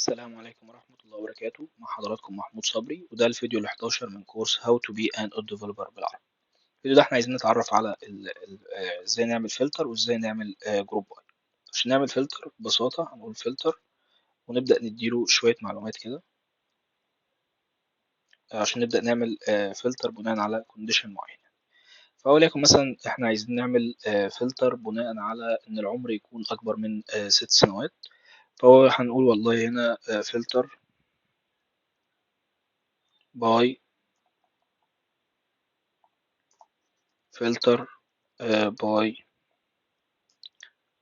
السلام عليكم ورحمة الله وبركاته. مع حضراتكم محمود صبري، وده الفيديو ال 11 من كورس How to be an app developer بالعربي. الفيديو ده احنا عايزين نتعرف على ازاي نعمل فلتر وازاي نعمل جروب باي. عشان نعمل فلتر ببساطة هنقول فلتر ونبدأ نديله شوية معلومات كده عشان نبدأ نعمل فلتر بناء على كونديشن معين. فوليكن مثلا احنا عايزين نعمل فلتر بناء على ان العمر يكون اكبر من 6 سنوات. فهو هنقول والله هنا فلتر باي فلتر باي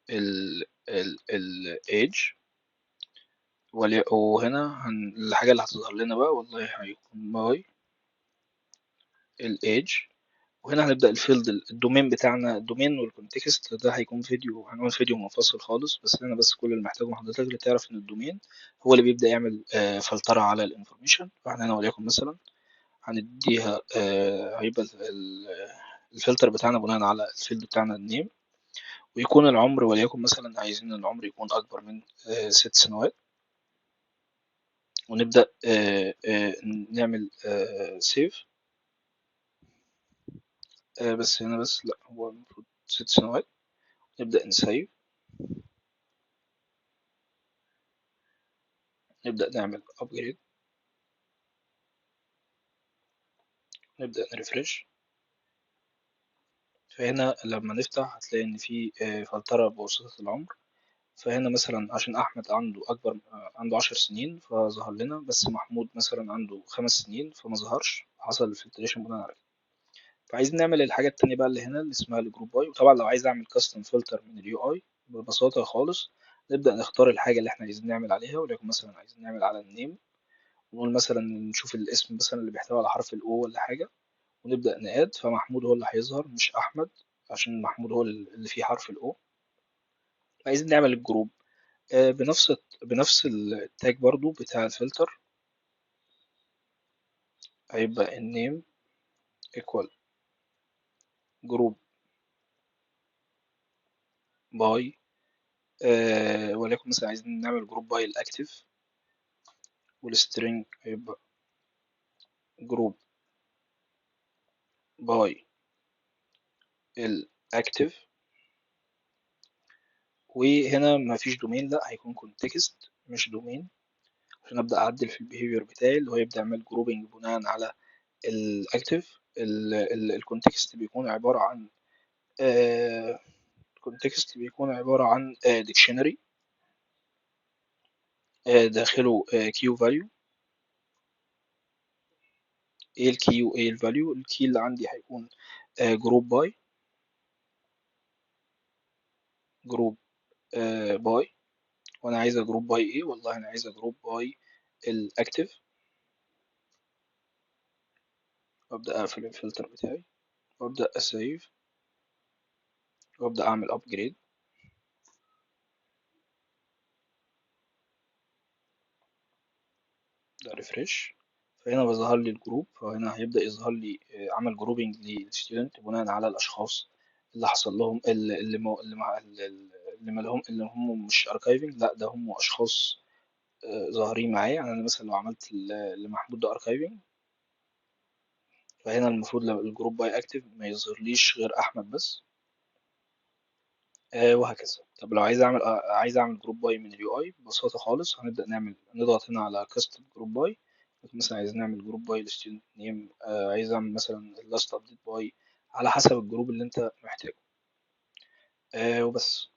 ال age. وهنا الحاجة اللي هتظهر لنا بقى والله هيكون باي ال age. وهنا هنبدأ الفيلد الدومين بتاعنا، الدومين والكونتكست ده هيكون فيديو، هنعمل فيديو منفصل خالص، بس هنا بس كل اللي محتاجه من حضرتك اللي تعرف ان الدومين هو اللي بيبدأ يعمل فلترة على الانفورميشن. فاحنا هنا وليكن مثلا هنديها هيبقى الفلتر بتاعنا بناء على الفيلد بتاعنا النيم، ويكون العمر وليكن مثلا عايزين العمر يكون أكبر من 6 سنوات. ونبدأ نعمل سيف. بس هنا بس لأ، هو المفروض 6 سنوات. نبدأ نسيف، نبدأ نعمل أبجريد، نبدأ نرفرش. فهنا لما نفتح هتلاقي إن في فلترة بواسطة العمر. فهنا مثلا عشان أحمد عنده أكبر عنده 10 سنين فظهر لنا، بس محمود مثلا عنده 5 سنين فما ظهرش، حصل الفلتريشن بناء عليه. فعايزين نعمل الحاجة التانية بقى اللي هنا اللي اسمها الجروب باي. وطبعا لو عايز اعمل كاستم فلتر من اليو اي ببساطة خالص، نبدأ نختار الحاجة اللي احنا عايزين نعمل عليها، وليكن مثلا عايزين نعمل على النيم، ونقول مثلا نشوف الاسم مثلا اللي بيحتوي على حرف الاو ولا حاجة، ونبدأ نقاد. فمحمود هو اللي هيظهر مش أحمد، عشان محمود هو اللي فيه حرف الاو. عايزين نعمل الجروب بنفس التاج برضو بتاع الفلتر. هيبقى النيم equal جروب باي. وليكن مثلا عايزين نعمل جروب باي الاكتف، والسترينج هيبقى جروب باي الاكتف. وهنا مفيش دومين، لا هيكون كونتكست مش دومين، عشان ابدا اعدل في البيهيفير بتاعي اللي هو يبدا يعمل جروبنج بناء على الاكتف. الكونتكست بيكون عباره عن الكونتكست بيكون عباره عن ديكشنري داخله كيو فاليو. ايه الكي وايه الفاليو؟ الكي اللي عندي هيكون جروب باي جروب باي. وانا عايزه جروب باي ايه؟ والله انا عايزه جروب باي الاكتف. وابدا اقفل الفلتر بتاعي وابدا اسيف وابدا اعمل ابجريد. ده ريفرش. فهنا بيظهر لي الجروب، فهنا هيبدا يظهر لي عمل جروبنج للستودنت بناء على الاشخاص اللي حصل لهم اللي ما لهم، اللي هم مش اركايفنج، لا ده هم اشخاص ظاهرين معايا. يعني انا مثلا لو عملت لمحمود ده اركايفنج، فهنا المفروض لو الجروب باي اكتف ما يظهرليش غير احمد بس. وهكذا. طب لو عايز اعمل جروب باي من اليو اي ببساطه خالص، هنبدا نضغط هنا على كاستم جروب باي. مثلا عايز نعمل جروب باي للستودنت نيم، عايز اعمل مثلا اللاست ابديت باي، على حسب الجروب اللي انت محتاجه. وبس.